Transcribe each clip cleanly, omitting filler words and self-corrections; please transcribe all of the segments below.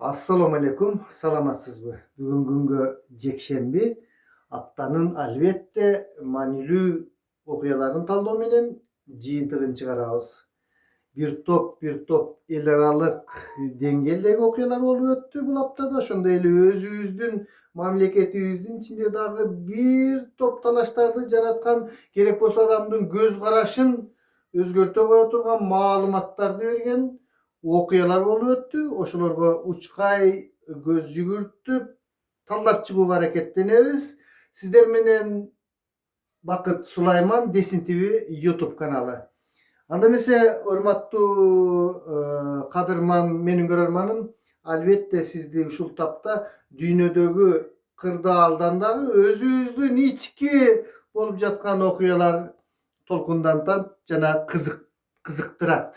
Assalomu alaykum, salamatsizmi? Bugungi jekşembi haftanın albatta manilүү okuyalaryny talоо menен жыйынтыгын чыгарабыз. Bir top el aralık dengелдеги окуялар болуп өттү бул аптада. Ошондой эле өзүбүздүн мамлекетибиздин ичинде дагы bir топ талаштарды жараткан, керек болсо адамдын көз карашын өзгөртө кое турган маалыматтарды берген окуялар болуп өттү. Ошолорго учкай көз жүгүртүп талдап чыгууга аракеттенебиз. Сиздер менен Бакыт Сулайман, Десин ТВ YouTube каналы. Анда эмесе, урматтуу кадырман, менин көрөрманым, албетте сизди ушул тапта дүйнөдөгү кырдаалдан дагы өзүбүздүн ички болуп жаткан окуялар толкундантат жана кызыктырат.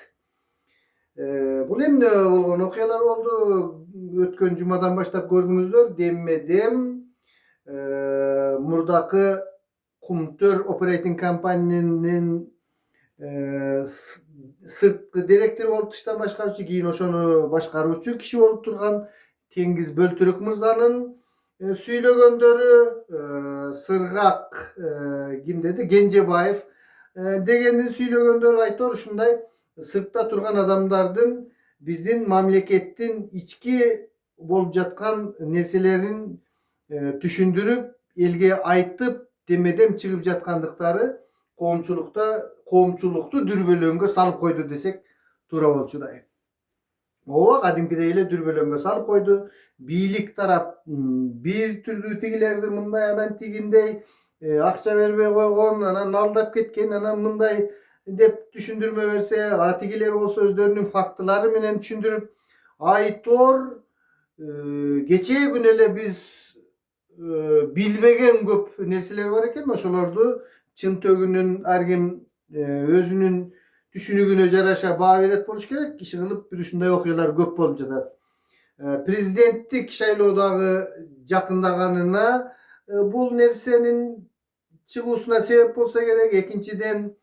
Бул эмне болгон окуялар болду? Өткөн жумадан баштап көрдүңүздөр, демме-дем мурдакы Кумтөр Operating Company'nin сырткы директор болуп иштен башкаруучу, кийин ошону башкаруучу киши болуп турган Теңиз Бөлтүрүк мырзанын сүйлөгөндөрү, Сыргак ким деди, Кенжебаев дегендин сүйлөгөндөрү айтор ушундай сыртта турган адамдардын биздин мамлекеттин ички болуп жаткан нерселерин түшүндүрүп, элге айтып, демедем чыгып жаткандыктары коомчулукту дүрбөлөңгө салып койду десек туура болчудай. Ооба, кадимкидей эле дүрбөлөңгө салып койду. Бийлик тарап бир түрдүү тигилерди мындай, анан тигиндей акча бербей койгон, анан алдап кеткен, анан мындай деп түшүндүрмө берсе, тигилер болсо өздөрүнүн фактылары менен түшүндүрүп айтор. Кечээ күнү эле биз билбеген көп нерселер бар экен. Ошолорду чын төгүнүн ар ким өзүнүн түшүнүгүнө жараша баа берет болуш керек. Иши кылып бир ушундай окуялар көп болуп жатат. Президенттик шайлоо дагы жакындаганына бул нерсенин чыгуусуна себеп болсо керек. Экинчиден,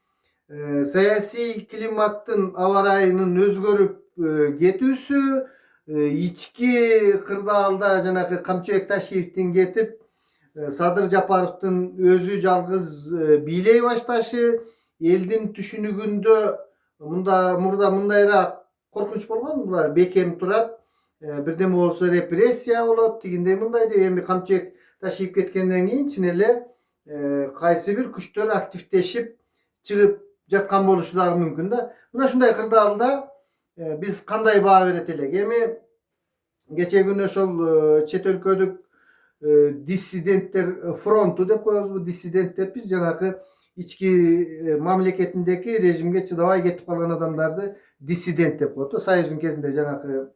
саясий климаттын аба ырайынын өзгөрүп кетүүсү, ички кырдаалда жанагы Камчыбек Ташиевдин кетип, Садыр Жапаровдун өзү жалгыз бийлей башташы, элдин түшүнүгүндө мурда мындайраак коркунуч болгон, булар бекем турат, бирдеме болсо репрессия болот, тигиндей мындай деп. Эми Камчыбек Ташиев кеткенден кийин чын эле кайсы бир күчтөр активдешип чыгып жаткан болушу дагы мүмкүн да. Мына ушундай кырдаалда биз кандай баа берет элек? Эми кечээ күнү ошол чет өлкөдүк диссиденттер фронту деп коебуз. Бул диссидент деп биз жанагы ички мамлекетиндеги режимге чыдабай кетип калган адамдарды диссидент деп коет. Союздун кезинде жанагы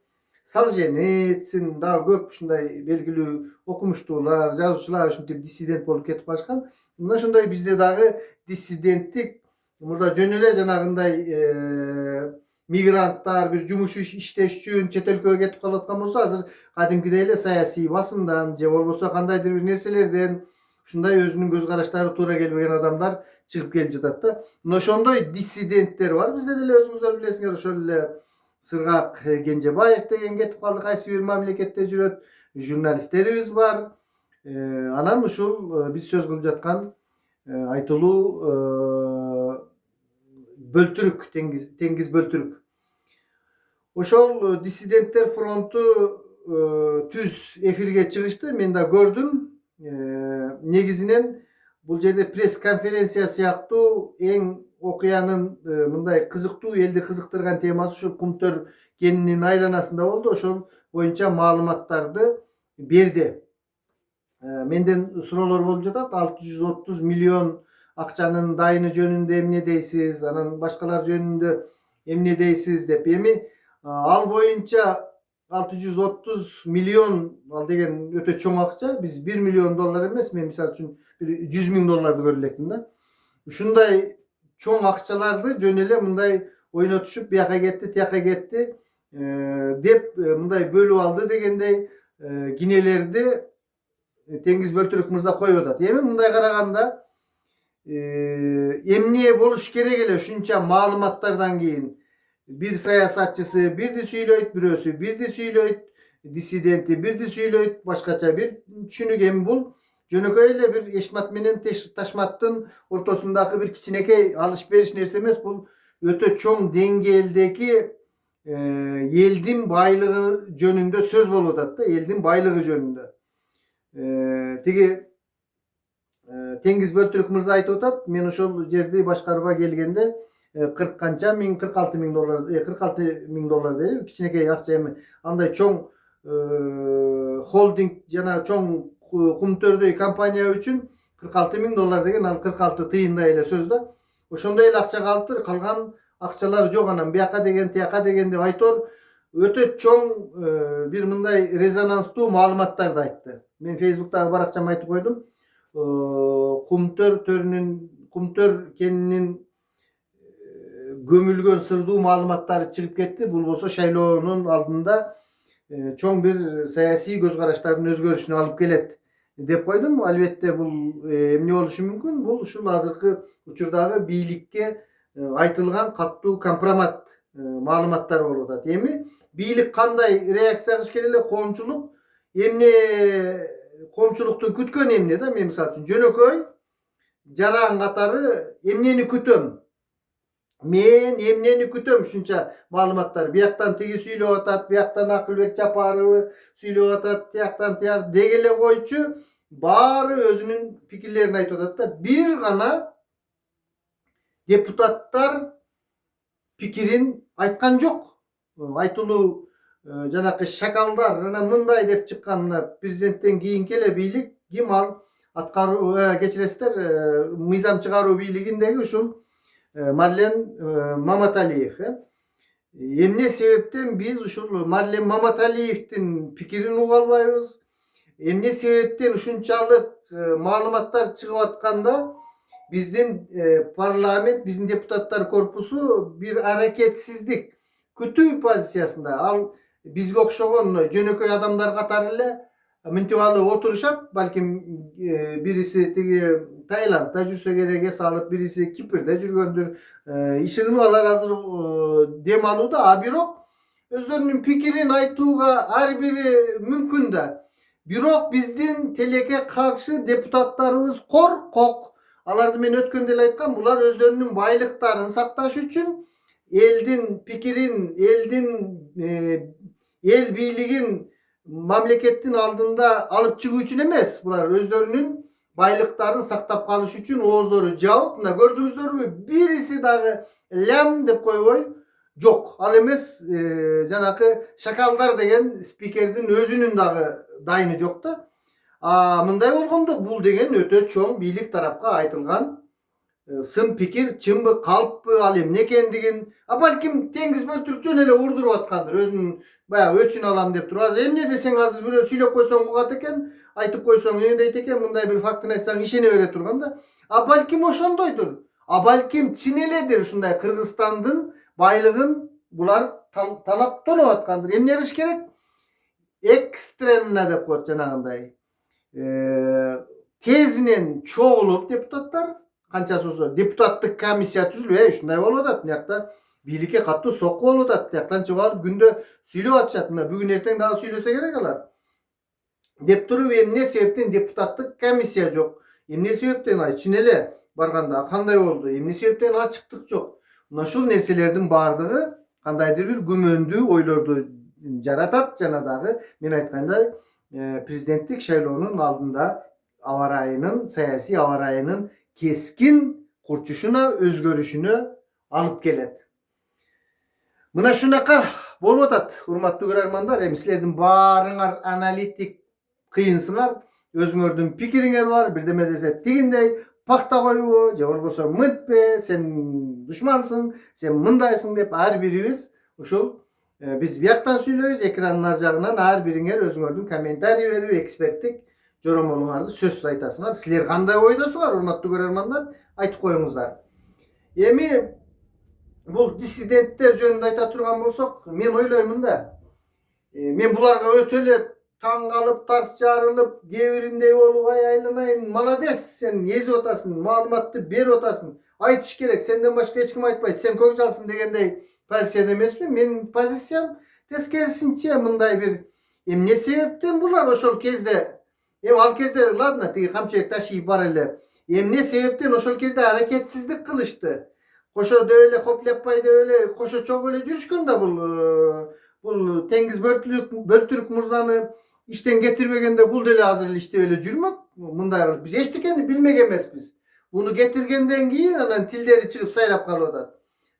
Солженицин дагы көп ушундай белгилүү окумуштуулар, жазуучулар ушинтип диссидент болуп кетип калышкан. Мына ошондой бизде дагы диссиденттик мурда жөн эле жанагындай мигранттар бир жумуш иштеш үчүн чет өлкөгө кетип калып аткан болсо, азыр кадимкидей эле саясий басымдан же болбосо кандайдыр бир нерселерден ушундай өзүнүн көз караштары туура келбеген адамдар чыгып келип жатат да. Мына ошондой диссиденттер бар бизде деле, өзүңүздөр билесиңер. Ошол эле Сыргак Кенжебаев деген кетип калды, кайсы бир мамлекетте жүрөт. Журналисттерибиз бар. Анан ушул биз сөз кылып жаткан айтылуу Бөлтүрүк, Теңиз Бөлтүрүк. Ошол диссиденттер фронту түз эфирге чыгышты. Мен да көрдүм. Негизинен бул жерде пресс-конференция сыяктуу эң окуянын мындай кызыктуу, элди кызыктырган темасы ушул Кумтөр кенинин айланасында болду. Ошол боюнча маалыматтарды берди. Менден суроолор болуп жатат. 630 миллион акчанын дайыны жөнүндө эмне дейсиз, анан башкалар жөнүндө эмне дейсиз деп. Эми ал боюнча 630 миллион, ал деген өтө чоң акча. Биз 1 миллион доллар эмес, мен мисалы үчүн 100 миң долларды көрө элекмин да. Ушундай чоң акчаларды жөн эле мындай ойнотушуп, бияка кетти, тияка кетти деп мындай бөлүп алды дегендей кинелерди Теңиз Бөлтүрүк мырза коюп атат. Эми мындай караганда эмне болуш керек эле ушунча маалыматтардан кийин? Бир саясатчысы бирди сүйлөйт, бирөөсү бирди сүйлөйт. dissidenti birdi süýleýt, başgaça bir düşünük. Hem bul jönököýle bir eşmat menen taşmattın ortasyndaky bir kiçinekey alış-beriş nerse emes. Bu öte çoň deňgeldeki eldin baylygy jönünde söz bolup atat da, eldin baylygy jönünde. Tigi Tengiz Böltürk Mırza aýtyp atat, men oşol жерди başgarypga gelgende 40 kança min, 46 min dolar, 46 min dolar deyip kiçinekey akça emi anday çoň holding jana çoň kumtördöy kompaniýa üçin 46 min dolar degen al 46 tıyında ele sözde. Oşonda ele akça kalıptır. Kalgan akçalar jok anam. Biyaka degen, tiyaka degen dep aytor. Öte çoň bir mınday rezonanstуу malumatlar da aýtdy. Men Facebook'ta barakçama aýtyp koydum. Kumtör keninin gömülgön sırdуу malumattary çıkıp ketdi. Bul bolsa şaýloonun aldında çoň bir siyasi göz garaşlaryň özgörüşüne alıp gelet dep koydum. Albatta bul emne boluşu mümkün? Bul uşul hazırkı uçurdagy biýlikке aytylgan kattуу kompromat malumatlar bolup atat. Emi biýlik kanday reaksiýa kılıp kelele komçuluk emne komçuluktun kütkön emne da men misal üçin jönököy jaran katary emneni kütöm. Men emneni kütöm şunça malumatlar. Bir ýaktan tigi süýlep atat, bir ýaktan Akylbek Japarow süýlep atat, bir ýaktan tiýar degele goýçu bary özünün pikirlerini aýtyp atat da bir gana deputatlar pikirin aýtkan jok. Aýtuluu janaky şakaldar ana mınday dep çykkanına prezidentten giyin kele biýlik kim al atkaruu geçiresler mizam çıgaruu biýligindegi uşul Marlen Mamataliyev. Emne sebepten biz uşul Marlen Mamataliev'tin pikirini ugalbaýbız. Emne sebepten uşunçalyk malumatlar çıkıp atkanda bizdin parlament, bizdin deputatlar korpusu bir hareketsizlik, kütüy pozisiýasynda. Al bizge okşogon jönököy adamlar katary ele mintigaly oturuşat. Balkim birisi tigi Taylandda jürse gerege salıp birisi Kipirde jürgöndür. İşigini alar hazır dem aluda birok özlerinin pikirini aýtууga her biri mümkün da. Birok bizdin teleke karşı deputatlarыбыз korkok. Alardy men ötkönde ele aýtkam, bular özlerinin baýlyklaryny saktaş üçin eldin pikirin, eldin el biýligin mamlekettin aldında alıp çıkuu üçin emes. Bular özlerinin baylıklarını saktap kalış üçin oğuzları jabıp, mına gördüňüzdermi birisi dagı lam dep koýboý jok. Al emes janakı şakaldar degen spikerdin özünün dagı daýny jok da. Mınday bolgondo bul degen öte çoň biýlik tarapga aýtylgan sım pikir çımby kalpby al emne ekendigin balkim Tengiz Böltürk jön ele urdurup atkandyr. Özünün bayağı öçün alam dep dur. Az emne desen hazır bir süýlep koýsoň ugat eken, aýtyp koýsoň ýene aýt eken, mınday bir faktyny aýtsaň işine öre turganda. Balkim oşondoydur. Balkim çin eledir şunday Kırgızstandın baýlygyn bular talap tolup atkandyr. Emne eriş gerek? Ekstrenna dep koýat janagynday. Tezinen çoğulup deputatlar kançası olsa deputatlık komissiya tüzülüyor. Şunday bolup atat. Ýakda biýlikke kattуу sokku bolup atat. Ýaktan çygyp alyp günde süýlep atışat. Bugün erteň daha süýlese gerek alar. Dep turup emne sebepten deputatlık komissiya jok. Emne sebepten çin ele barganda kanday boldu? Emne sebepten açyklyk jok. Şol nerselerdin bardygy kandaydyr bir gümöndүү oýlordu jaratat jana dagı men aýtganday prezidentlik şaýloonun aldında avarayının, siyasi avarayının keskin kurçuşuna, özgörüşünü alıp gelet. Mına şunaka bolup atat, hurmatly görärmanlar, sizlerden barıňar analitik kıyınsıňar, özüňerdiň pikiriňer bar, birdeme dese tigindey pakta koýup, je bolbosa mıntpe, sen düşmansın, sen mındaysın dep her birimiz uşul biz bir ýaktan süýleýüz, ekranlar jagынан her biriňer özüňerdiň kommentariýa berip, ekspertlik joromoluňardy söz aýtasyňar. Sizler kanday oýdosuňar, hurmatly görärmanlar, aýtyp koýuňuzlar. Emi bul dissidentler jönünde aýta turgan bolsak, men oýloýmun da. Men bularga ötele taň galyp, tars jarılıp, gebirindey bolup aýlanaýyn. Malades, sen ýezip otasyň, malumatty berip otasyň. Aýtyş gerek, senden başga hiç kim aýtpaýt. Sen kökjalsın degendey pozisiýada emesmi? Men pozisiýam teskerisinçe mınday bir Emne sebepten bular oşol kezde al kezde ladna tigi kamçık taşıyıp bar ele. Emne sebepten oşol kezde hareketsizlik kılıştı. Koşo da öyle hoplapay da öyle koşo çok öyle жүрüşkөн da bul Tengiz Böltürk Murzanı işten getirmegende bul dele hazır işte öyle jürmek. Munda biz eştikeni bilmek emesmiz. Bunu getirgenden keyin anan tilleri çıkıp sayrap kalıyorlar.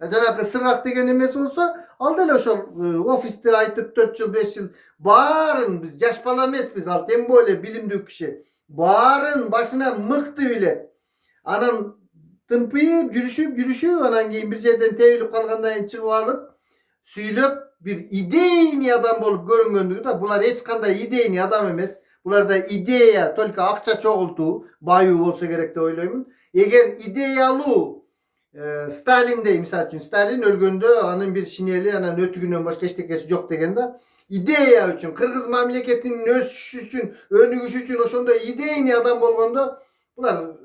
Janakı sırrak degen emes olsa al dele oşol ofiste aytıp 4 yıl 5 yıl barın biz yaş bala emesmiz al tem böyle bilimdүү kişi. Barın başına mıktı bile. Anan tımpıyıp жүрüşüp anan keyin bir yerden tevilip kalgandan keyin çıkıp alıp süylep bir ideyni adam bolup görüngöndüğü da bular hiç kanday ideyni adam emes. Bularda ideya tolka akça çoğultu bayuu bolsa gerek de oylayman. Eğer ideyalı Stalin'de misal üçün Stalin ölgöndü anın bir şineli anan ötügünden başka eştekesi yok degende ideya üçün Kırgız mamleketinin ösüşü üçün önügüşü üçün oşonda ideyni adam bolganda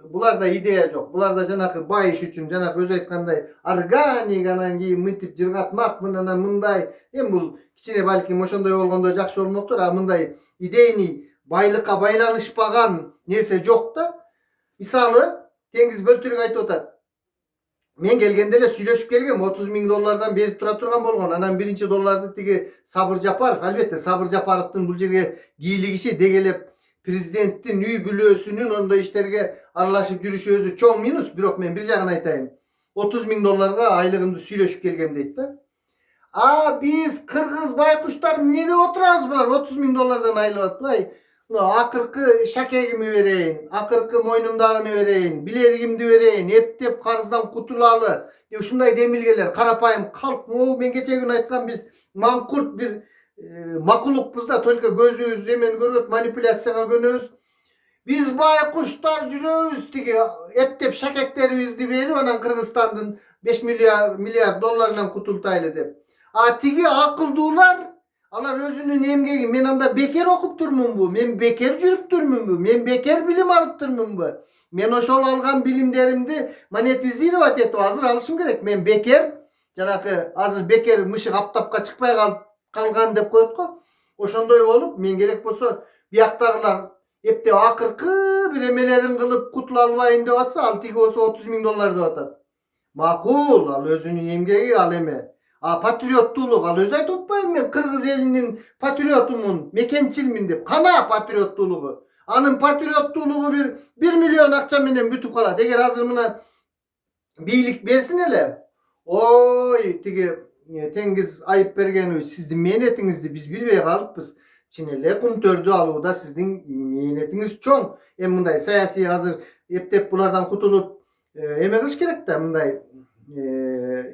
bular da ideya yok. Bular da janakı bay iş üçün janakı öz aytkanday organik anan keyin mıntip jırgatmak mınana mınday bul kiçine balkim oşondoy болгондо жакшы болмоктур а мындай ideyni baylıkka baylanışpagan nerse yok da misalı Tengiz Böltürk aytıp atat. Men gelgende ele süйлөшүп келгем 30 000 доллардан берип тура турган болгон. Анан биринчи долларды тиги Сабыр Жапаров, албетте Сабыр Жапаровдун бул жерге кийлигиши дегелеп президенттин үй бүлөсүнүн ондой иштерге аралашып жүрүшү өзү чоң минус. Бирок мен бир жагын айтайын. 30 000 долларга айлыгымды süйлөшүп келгем дейт да. Biz Kırgız baykuşlar emне oturabız bular 30 000 доллардан айлык атпай. Akırkı şakegimi vereyim, akırkı moynumdağını vereyim, bilergimdi vereyim, eптеп karızdan kutulalı. Şunday demilgeler, karapayım kalk. Ben geçen gün aytkan biz mankurt bir makulukpuz da tolka gözüyüz hemen görüp manipülasyaga gönüyoruz. Biz baykuşlar жүрөбүz tigi eптеп şakeklerimizni verip anan Kırgızstandın 5 milyar dollarından kutultaylı dep. Tigi akıldılar alar özünün emgegi men anda beker okup turmun bu. Men beker жүрüp turmun bu. Men beker bilim alıp turmun bu. Men oşol algan bilimlerimdi monetizировать etip hazır alışım gerek. Men beker janakı hazır beker mışık aптапка çıkpay kalgan dep koyut ko. Oşondoy olup men gerek bolsa biyaktagılar epte akırkı bir emelerin kılıp kutula albayın dep atsa al tigi olsa 30 000 dollar dep atat. Makul al özünün emgegi al eme. Patriottuluk al öz aytıp atpayım men Kırgız elinin patriotumun, mekençilmin dep. Kana patriottuluğu. Anın patriottuluğu 1 milyon akça menen bütüp kalat. Eğer hazır mına biyilik bersin ele. Oy tigi Tengiz ayıp bergeni sizdin mehnetinizdi biz bilbey kalıpbız. Çinele kumtördü aluuda sizdin mehnetiniz çoğ. Mınday sayasi hazır eптеп bulardan kutulup eme kılış gerek de mınday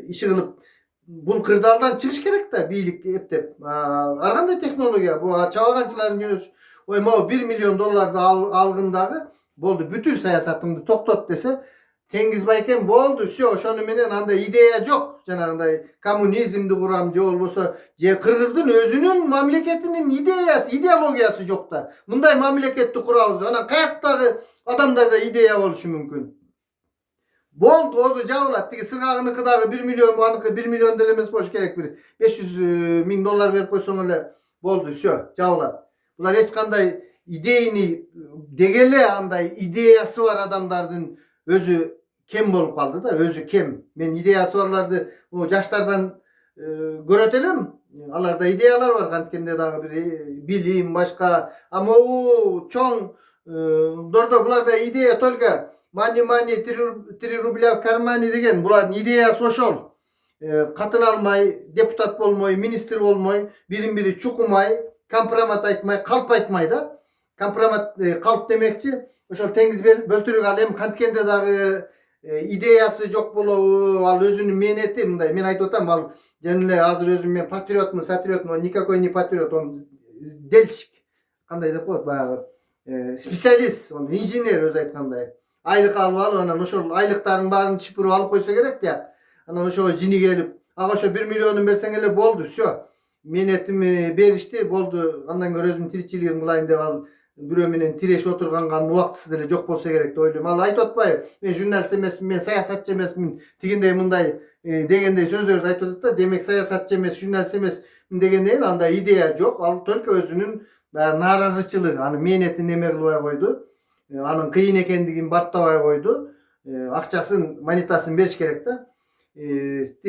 işi kılıp bul kırdaldan çıkış gerek de biyilik eптеп. Arganda teknologiya bu çavagançıların yönüş oyma 1 milyon dollarda algındağı boldu. Bütün sayasatımdı toktot dese Tengiz Bayken boldu. Şonu menen anda ideya yok. Janagınday komünizmdi kuram je bolbosa je Kırgızdın özünün mamleketinin ideologiyası yok da. Mınday mamleketти kurabız. Ana kayaktagı adamlarda ideya boluşu mümkün. Boldu ozu jabılat. Tigi sırgağınıkıdagı 1 milyon banıkı 1 milyon delemesi boş gerek bir 500 000 dollar verip koysan öyle boldu. Jabılat. Bular hiç kanday ideyini degele anday ideyası var adamlardın özü kem bolup kaldı da özü kem. Men ideyası varlardı o yaşlardan göretelim. Alarda ideyalar var kantkende dagı bir bilim başka ama o çoğun dorda bularda ideya tolga mani 3 rubля karmani degen buların ideyası oşol. Katın almay, deputat bolmoy, minister bolmoy, birin biri çukumay, kompromat aytmay, kalp aytmay da. Kompromat kalp demekçi. Oşol Tengiz Böltürk alem kantkende dagı ideyası yok bolup al özünün mehneti mындай. Men aytıp atam al jenile hazır özüm men patriotmun, satriotmun, никакой не patriot, on delşik. Kanday dep koyot баягы spesialist, on injener öz aytkanday. Aylık alıp anan oşol aylıkların barını çipirip alıp koysa gerek ya. Anan oşo jini gelip aşo 1 milyonun bersen ele boldu. Mehnetimi berişti boldu. Andan göre özüm tirikçiliğim kılayın dep al. Bürö menen tireş oturgangan убактысы деле жок болсо керек деп ойлойм. Ал айтып атпайбы? Мен журналист эмесмин, мен саясатчы эмесмин. Тигиндей мындай дегендей сөздөрдү айтып атат да. Демек саясатчы эмес, журналист эмес. degende anda ideya yok. Al только özünün narazıçılığı. Hani mehnetini neme kılbay koydu. Anın kıyın ekendigin barttabay koydu. Akçaсын, monetaсын beriş керек da.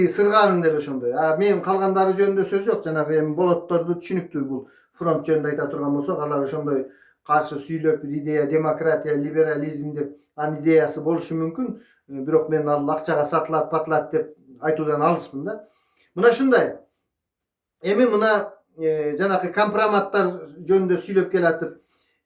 Sırganın deli ошондой. Men kalgandары жөнүндө söz yok. Жанагы эми болотторду түшүнүктүү бул фронт жөнүндө айта турган болсок, алар ошондой каршы сүйлөп бир идея демократия, либерализм деп анын идеясы болушу мүмкүн. Бирок мен ал акчага сатылат, патылат деп айтуудан алыспын да. Мына ушундай. Эми мына жанагы компроматтар жөнүндө сүйлөп келатып,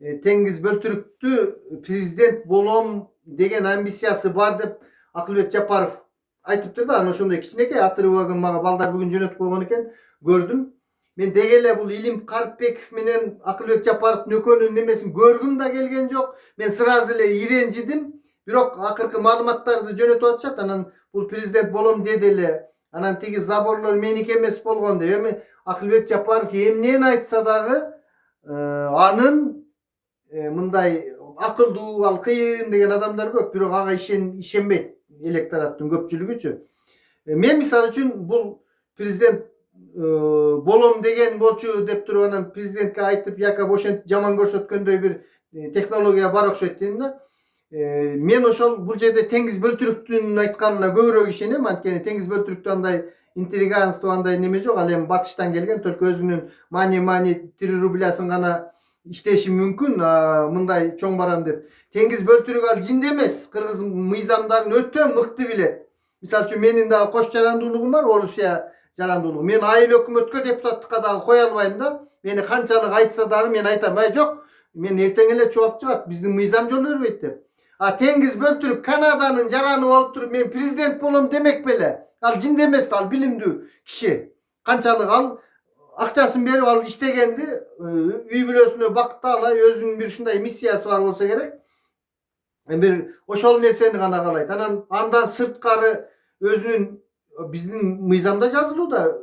Теңиз Бөлтүрүктү президент болом деген амбициясы бар деп Акылбек Жапаров айтыптыр да. Анан ошондой кичинекей отрывогун мага балдар бүгүн жөнөтүп койгон экен, көрдүм. Мен деги эле бул Илим Карипбеков менен Акылбек Жапаровдун экөөнүн немесин көргүм да келген жок. Мен сразу эле иренжидим. Бирок акыркы маалыматтарды жөнөтүп атышат. Анан бул президент болом деди эле. Анан тиги заборлор меники эмес болгон деп. Эми Акылбек Жапаров эмнени айтса дагы анын мындай акылдуу, ал кыйын деген адамдар көп. Бирок ага ишенбейт электораттын көпчүлүгүчү. Мен мисалы үчүн бул президент болом деген болчу деп туруп анан президентке айтып, якобы ошентип жаман көрсөткөндөй бир технология бар окшойт дейм да. Мен ошол бул жерде Теңиз Бөлтүрүктүн айтканына көбүрөөк ишенем. Анткени Теңиз Бөлтүрүктө андай интриганство, андай неме жок. Ал эми батыштан келген, только өзүнүн мани 3 рублясын гана иштеши мүмкүн, мындай чоң барам деп. Теңиз Бөлтүрүк ал жинде эмес. Кыргыз мыйзамдарын өтө мыкты билет. Мисалы үчүн менин дагы кош жарандуулугум бар, Орусия жарандуулугу. Мен айыл өкмөткө депутаттыкка дагы кое албайм да. Мени канчалык айтса дагы мен айтам, жок. Мен эртең эле чоп чыгат, биздин мыйзам жол бербейт деп. Теңиз Бөлтүрүк Канаданын жараны болуп туруп мен президент болом демек беле. Ал жинде эмес, ал билимдүү киши. Канчалык ал акчасын берип ал иштегенди, үй бүлөсүнө бакталай, өзүнүн бир ушундай миссиясы бар болсо керек. Бир ошол нерсени гана каалайт. Андан сырткары өзүнүн биздин мыйзамда жазылуу да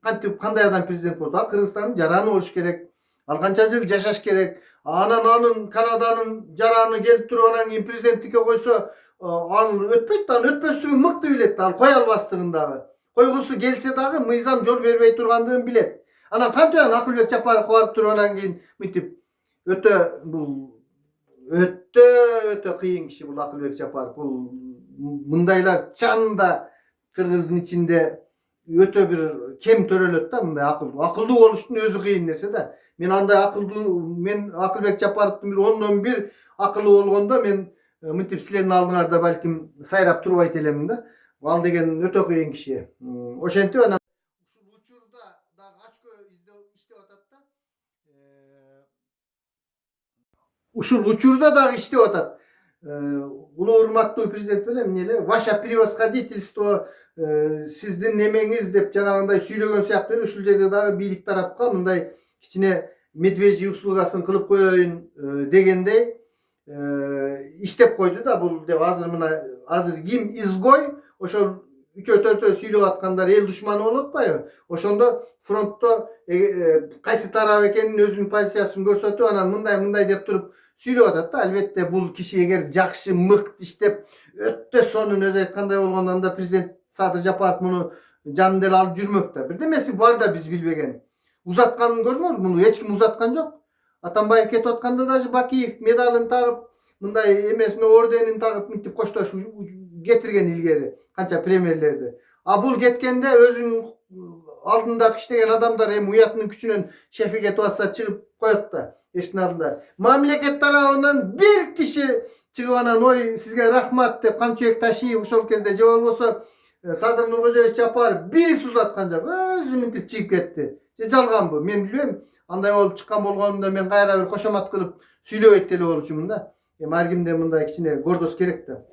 кантип кандай адам президент болот. Ал Кыргызстандын жараны болуш керек. Ал канча жыл жашаш керек. Анын Канаданын жараны келип туруп анан кийин президенттикке койсо, ал өтпөйт да, анын өтпөстүгүн мыкты билет да, ал кое албастыгын дагы. Койгусу келсе дагы мыйзам жол бербей тургандыгын билет. Анан кантип Акылбек Жапаров барып туруп анан кийин мынтип өтө кыйын киши бул Акылбек Жапаров. Бул мындайлар чанда Кыргыздын ичинде өтө бир кем төрөлөт да, мындай акылдуу болуштун өзү кыйын нерсе да. Мен андай акылдуу, мен Акылбек Жапаровдун бир 10-1 акылы болгондо мен мынтип силердин алдыңарда балким сайрап турбайт элемин да. Ал деген өтө кыйын киши. Ошентип анан ушул учурда дагы ачкө иштеп атат да. Ушул учурда дагы иштеп атат. Улуу урматтуу президент беле эмне эле ваше превосходительство, сиздин немеңиз деп жанагындай сүйлөгөн сыяктуу эле. Ушул жерде дагы бийлик тарапка мындай кичине медвежий услугасын кылып коеюн дегендей иштеп койду да. Бул деп азыр ким изгой, ошол 3-4 сүйлөп аткандар эл душманы болуп атпайбы? Ошондо фронтто кайсы тарап экенин өзүнүн позициясын көрсөтүп, анан мындай деп туруп сүйлөп атат да. Албетте бул киши эгер жакшы мыкты иштеп өтө сонун өзү айткандай болгондо, анда президент Садыр Жапаров муну жанында эле алып жүрмөк да. Бирдемеси бар да биз билбеген. Узатканын көрдүңөрбү? Муну эч ким узаткан жок. Атамбаев кетип атканда даже Бакиев медалын тагып, мындай эмесине орденин тагып мынтип коштошуп кетирген илгери канча премьерлерди. Бул кеткенде өзүнүн алдында иштеген адамдар эми уятынын күчүнөн шефи кетип атса чыгып коет да эшиктин алдында. Мамлекет тарабынан бир киши чыгып анан ой сизге рахмат деп камчыбек Ташиев ошол кезде же болбосо Садыр Нуркожоевич Жапаров бириси узаткан жок. Өзү мынтип чыгып кетти. Же жалганбы? Мен билбейм. Андай болуп чыккан болгонунда мен кайра бир кошомат кылып сүйлөбөйт деле болчумун да. Эми ар кимде мындай кичине гордость керек да.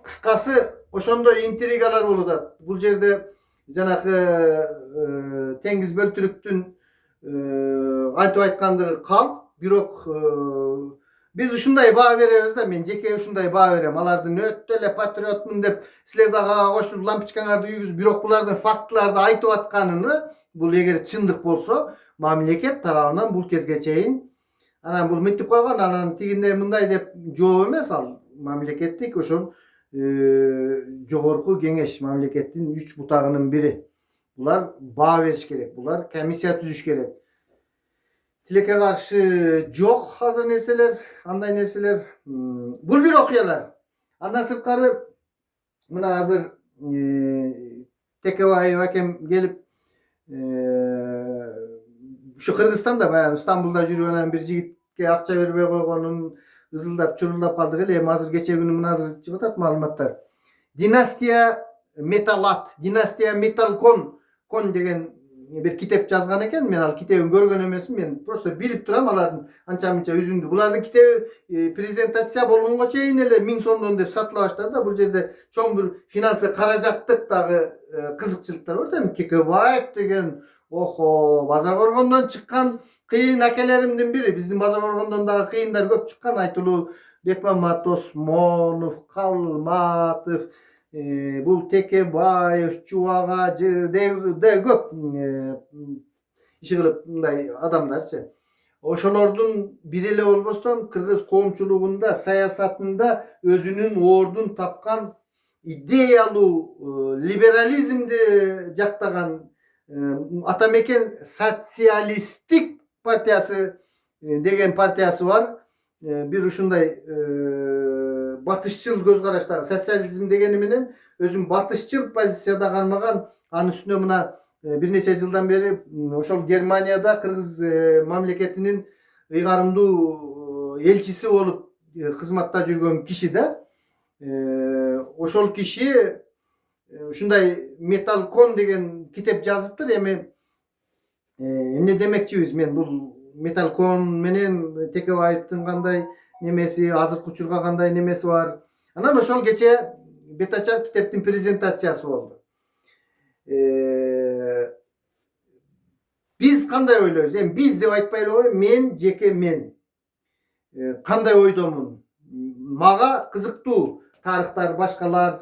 Кыскасы ошондой интригалар болуп атат. Бул жерде жанагы Теңиз Бөлтүрүктүн айтып айткандыгы калп, бирок биз ушундай баа беребиз да. Мен жеке ушундай баа берем. Алардын өтө эле патриотмун деп силер дагы ага кошуп лампочкаңарды үйгүзүп, бирок булардын фактыларды айтып атканыны, бул эгер чындык болсо, мамлекет тарабынан бул кезге чейин анан бул мынтип койгон, анан тигиндей мындай деп жооп эмес, ал мамлекеттик ошол жогорку кеңеш, мамлекеттин 3 бутагынын бири. Bular bağ veriş gerek. Bular komissiya tüzüş gerek. Tileke karşı yok hazır nerseler, anday nerseler. Bul bir okuyalar. Andan sırtkarı buna hazır tekevayı hakem gelip şu Kırgızstan'da bayağı İstanbul'da yürüyen bir jigitke akça vermeye koyganın ızıldap çuruldap kaldık hele hem hazır geçen günü buna hazır çıkıtat malumatlar. Dinastiya Metalat, Dinastiya Metalkon degen bir kitap yazgan eken men al kitabın görgön emesin men prosto bilip turam alardım ança munça üzündü. Bulardın kitabı prezentasiya bolgunga çeyin ele 1000 so'mdon dep satıla başladı da bu jerde çoğun bir finansiya karajattık dagı kızıkçılıklar var da Kekebay degen oho bazar orgondan çıkan kıyın akelerimden biri. Bizim bazar orgondan da kıyınlar köp çıkan Aytulu Bekmamat Osmonov, Kalmatov, bul Tekebay, Çuvagacı de köp işi kılıp bunday adamlarsa. Oşolordun birele olmasından Kırgız komçuluğunda, sayasatında özünün ordun tapkan ideyalı liberalizmde jaktagan Atameken Sosyalistik Partiyası degen partiyası var. Bir uşunday batışçıl göz karaştagı sosyalizm degeniminin özün batışçıl pozisiyada kalmagan anın üstüne buna bir neçe yıldan beri oşol Germaniyada Kırgız mamleketinin ıygarımdуу elçisi olup hizmatta жүргөн kişi de oşol kişi şunday Metalkon degen kitap yazıptır emi ne demekçiyiz men bu Metalkon menen Tekebayev'tin kanday nemesi hazır kuçurga kanday nemesi var. Anan oşol geçe betaçar kitaptın prezentasyası oldu. Biz kanday oyloyuz? Yani biz dep aytpaylı oy men jeke men kanday oydomun maga kızıktуу tarıhtar başkalar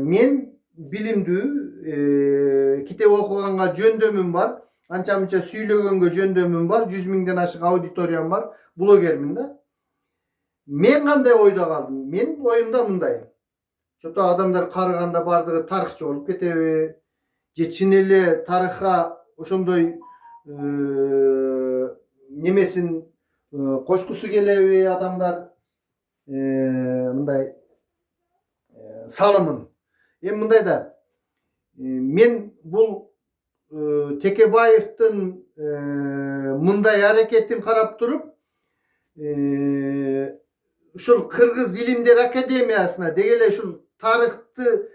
men bilimdүү kitap okuganга жөндөмүм бар. Ança munça süйлөгөнгө жөндөмүм бар. 100 mingden aşık auditoriyam var. Blogermin de. Men kanday oyda kaldım? Men oyumda mınday. Çota adamlar karıganda bardığı tarıhçı olup ketebi. Geçineli tarıha oşondoy nemesin koşkusu gelevi adamlar mınday salımın. Mınday da men bul Tekebayev'tin mınday hareketin karap durup şul Kırgız İlimler Akademiyasına degele şul tarıhtı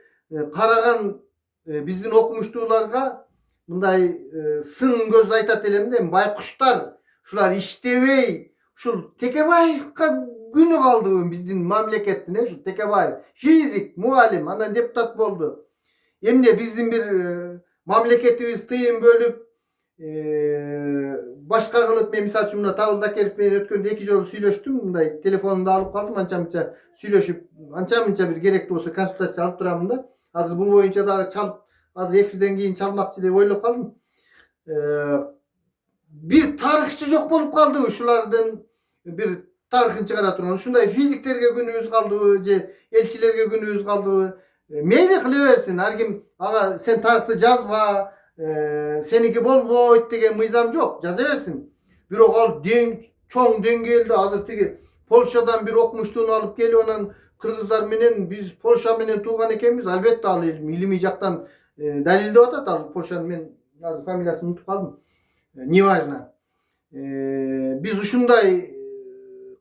karagan bizdin okumuştuğlarga mınday sın göz aytat elemde baykuşlar şular iştebey şul Tekebayev'ka günü kaldı bizdin mamleketine şul Tekebayev fizik muallim ana deputat boldu. Emne bizdin bir mamleketimiz tıyın bölüp başka kılıp men misal üçün tavılda kelip men ötkönde 2 jol süйлөштүм мындай telefonumda alıp kaldım ança munça süйлöşüp ança munça bir gerekli olsa konsultasiya alıp duramın da hazır bul boyunca da çalıp hazır efriden keyin çalmakçı dep oylop kaldım. Bir tarihçi jok bolup kaldı şulardan bir tarihini çıkara turgan uşunday fiziklerge günübüz kaldı je elçilerge günübüz kaldı meyli kılıversin her kim aga sen tarihti жазба seniki bol boyut degen mıyzam yok jazaversin. Bir okal çoğun dengelde hazır tigi Polşadan bir okumuştuğunu alıp geliyor onun Kırgızlar menen biz Polşa menen tuğgan ekenmiz albatta al ilmi jaktan dalilde atat al Polşanın men hazır familiyasını unutup kaldım. Неважно. Biz uşunday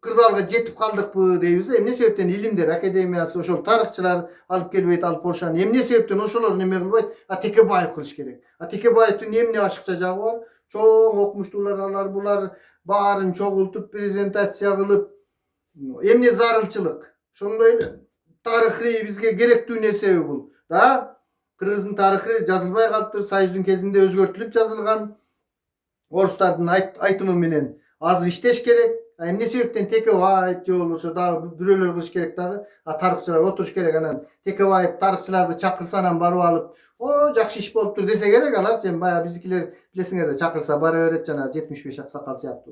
kırdalga jetip kaldık bu deybiz. Emne sebepten ilimler akademiyası oşol tarihçiler alıp gelip al Polşanın emne sebepten oşolar neme kılbayt Tekebayev kılış gerek. Tekebayev'tin emne aşıkça jagı var. Çoğun okumuştular bular bağırın çoğultup prezentasiya kılıp emne zarılçılık. Şondoy tarihi bizge gerektiği nerse bu. Da Kırgız'ın tarihi жазылбай kalıptır. Sayızdın kezinde özgörtülüp жазылgan. Oruslardın aytımı menen az işteş gerek. Ne sebepten Tekebayev olursa da bürölөр kılış gerek dağı. Tarıkçılar oturuş gerek anan. Tekebayev tarıkçılarda çakırsanan barıp alıp o jakşı iş boluptur dese gerek alar. Sen bayağı bizkiler bilesinger de çakırsa barı öğretcana 75 aksakalsı yaptı.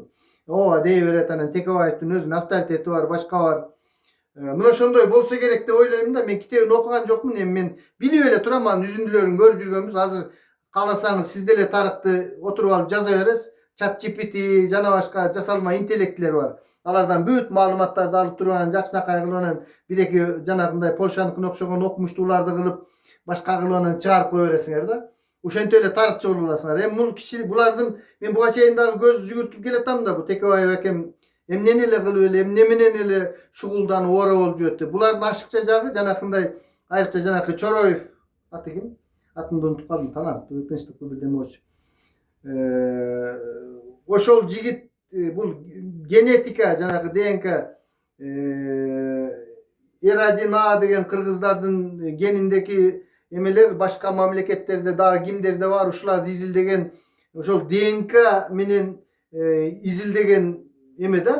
O deyip öğreten Tekebayev'tin özünün avtoriteti var, başka var. Mına şondoy bolsa gerek de oylayım da men kitabını okugan jokmun. Men bilip ele turaman üzündülörün görüp жүрgөнбүz. Hazır Kalasanız siz delе tarıkты oturup alıp jaza beresiz. ChatGPT jana başka jasalma intellektiler var. Alardan büyük malumatlardı alıp duran, jakşınakay kılınan bir-eki janagınday Polşanykine okşogon okmuşdulарды kılıp başka kılınan çıkarıp koy beresiňer da. Uşente öyle tarıkçı olasыңар. Bul kişi bulardın men buga çeyin dagı göz jügürtüp keletam da bu Tekebay ekem emneni ele kılıp ele emnemenen ele şuguldan ora bolup jüretdi. Bulardın aşykça jagı janakynday ayrıkça janakı Çoroyev atı kim? Atını da unutup kaldım talant. Tınçlıklı bir demoç. Oşol jigit bul genetika janakı DNK Eradina degen kırgızlardın genindeki emeler başka mamleketlerde daha kimlerde var uşular izildegen oşol DNK menen izildegen emede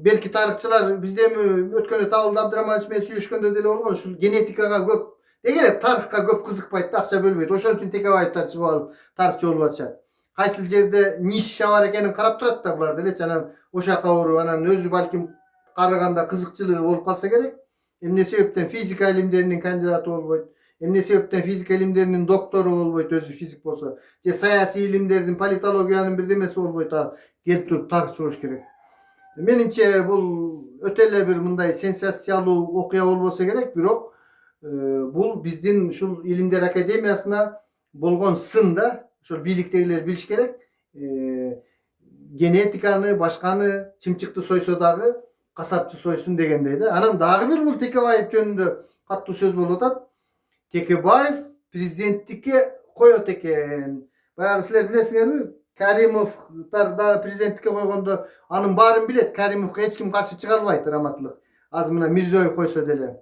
belki tarıkçılar bizde mi ötkönde Tavulda Abdurrahmanoviç men süйлüşkөндө деле болгон ушул генетикага көп дегеле тарыхка көп кызыкпайт да акча бөлбөйт. Ошон үчүн Tekebаевдер чыгып алып тарыхчы болуп атышат. Кайсыл жерде ниша бар экенин карап турат да булар деле анан ошака уруп анан өзү балким караганда кызыкчылыгы болуп калса керек. Эмне себептен физика илимдеринин кандидаты болбойт? Эмне себептен физика илимдеринин доктору болбойт өзү физик болсо? Же саясий илимдердин политологиянын бирдемеси болбойт? Келип туруп тарыхчы болуш керек. Менимче бул өтө эле бир мындай сенсациялуу окуя болбосо керек, бирок бул биздин ушул илимдер академиясына болгон сын да. Ошол бийликтегилер билиш керек. Генетиканы, башканы чымчыкты сойсо дагы касапчы сойсун дегендей да. Анан дагы бир бул Tekebаев жөнүндө каттуу сөз болуп атат. Tekebаев президенттикке коёт экен. Баягы силер билесиңерби? Каримовтар да президенттикке койгондо анын баарын билет. Каримовго эч ким каршы чыга албайт, раматтылык. Азыр мына Мирзиёев койсо деле.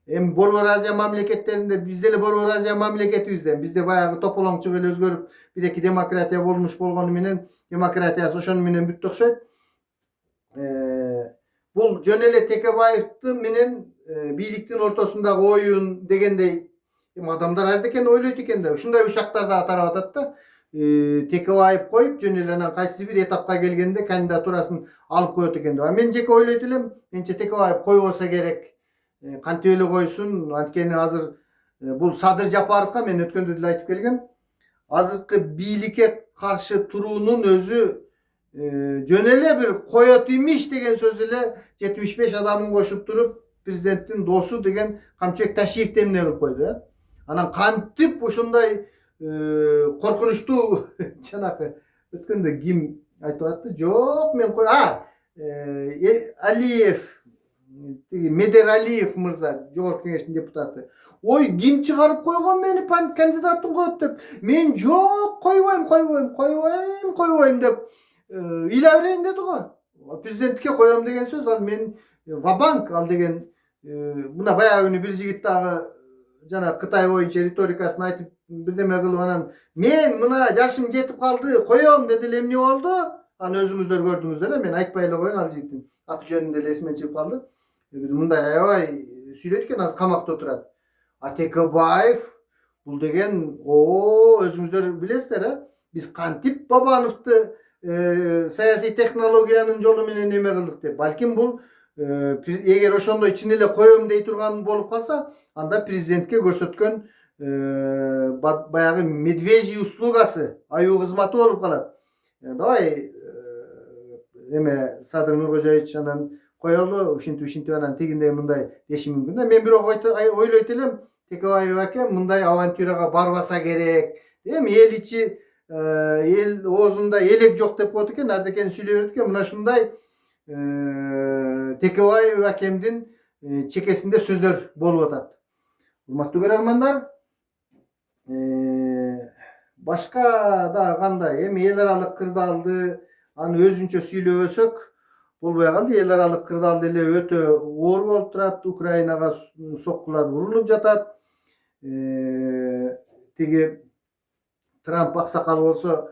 Эми Борбор Азия мамлекеттеринде биз деле Борбор Азия мамлекетибизден бизде баягы тополоңчу эле өзгөрүп бир-эки демократия болмуш болгону менен демократиясы ошону менен бүттү окшойт. Бул жөн эле Tekebаевдин менен бийликтин ортосундагы оюн дегендей адамдар ардекен ойлойт экен да. Ушундай ушактар да тарап атат да. Tekebаев коюп жөн эле анан кайсы бир этапка келгенде кандидатурасын алып коет экен да. Мен жеке ойлойт элем, менче Tekebаев койбосо керек. Кантип эле койсун, анткени азыр бул Садыр Жапаровго мен өткөндө деле айтып келгем. Азыркы бийликке каршы туруунун өзү жөн эле бир коет имиш деген сөз эле 75 адамын кошуп туруп президенттин досу деген Камчыбек Ташиевди эмне кылып койду. Анан кантип ушундай коркунучтуу жанакы өткөндө ким айтып атты? Жок, мен Алиев Медер Алиев мырза, жогорку кеңештин депутаты. Ой, ким чыгарып койгон мени кандидатын коет деп. Мен жок, койбойм деп ыйла берейин деди го. Президенттикке коем деген сөз ал мен вабанк ал деген мына баягы күнү бир жигит дагы жана Кытай боюнча риторикасын айтып бирдеме кылып анан мен мына жашым жетип калды, коем деди эле эмне болду? Аны өзүңүздөр көрдүңүздөр, мен айтпай эле коеюн ал жигиттин аты жөнүн деле эсимен чыгып калды. Биз мындай аябай сүйлөйт экен, азыр камакта отурат. Tekebаев бул деген өзүңүздөр билесиздер, биз кантип Бабановду саясий технологиянын жолу менен эме кылдык деп. Балким бул эгер ошондой чын эле коем дей турган болуп калса, анда президентке көрсөткөн баягы медвежий услугасы, аюу кызматы болуп калат. Давай эме Садыр Нуркожоевич анан коелу, ушинтип анан тигиндей мындай деши мүмкүн да. Мен бирок ойлойт элем, Tekebаев аке мындай авантюрага барбаса керек. Эми эл ичи эл оозунда элек жок деп коет экен, ардекен сүйлөй берет экен. Мына ушундай Tekebаев акемдин чекесинде сөздөр болуп атат. Урматтуу көрөрмандар, башка да кандай эми эл аралык кырдаалды аны өзүнчө сүйлөбөсөк болбой калды. Эл аралык кырдаал деле өтө оор болуп турат. Украинага соккулар урулуп жатат. Тиги Трамп аксакал болсо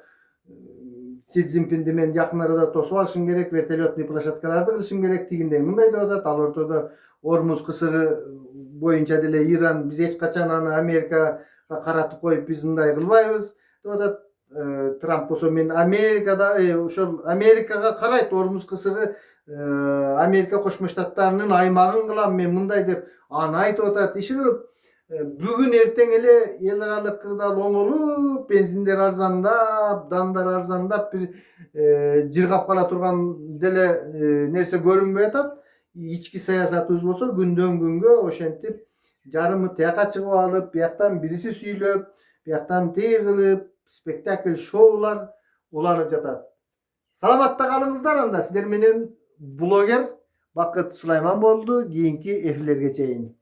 Си Цзиньпинди мен жакын арада тосуп алышым керек, вертолетный площадкаларды кылышым керек дегендей мындай деп атат. Ал ортодо Ормуз кысыгы боюнча деле Иран биз эч качан аны Америкага каратып коюп биз мындай кылбайбыз деп атат. Трамп болсо мен Америкада ошол Америкага карайт, Ормуз кысыгы Америка Кошмо Штаттарынын аймагын кылам мен мындай деп аны айтып атат. Иши кылып Bugün erten ele el aralık kırda long olup, benzinler arzandap, danlar arzandap, bir jirgap kala turgan dele nerse görünmüyor atat. İçki sayasatımız bolsa günden günge oşentip jarımı tiyaka çıkıp alıp, biyaktan birisi süylöp, biyaktan tey kılıp, spektakl şovlar ulanıp jatat. Salamatda kalыңızдар anda. Sizler menen bloger Bakıt Sulayman boldu. Kийинки эфирлерге чейин.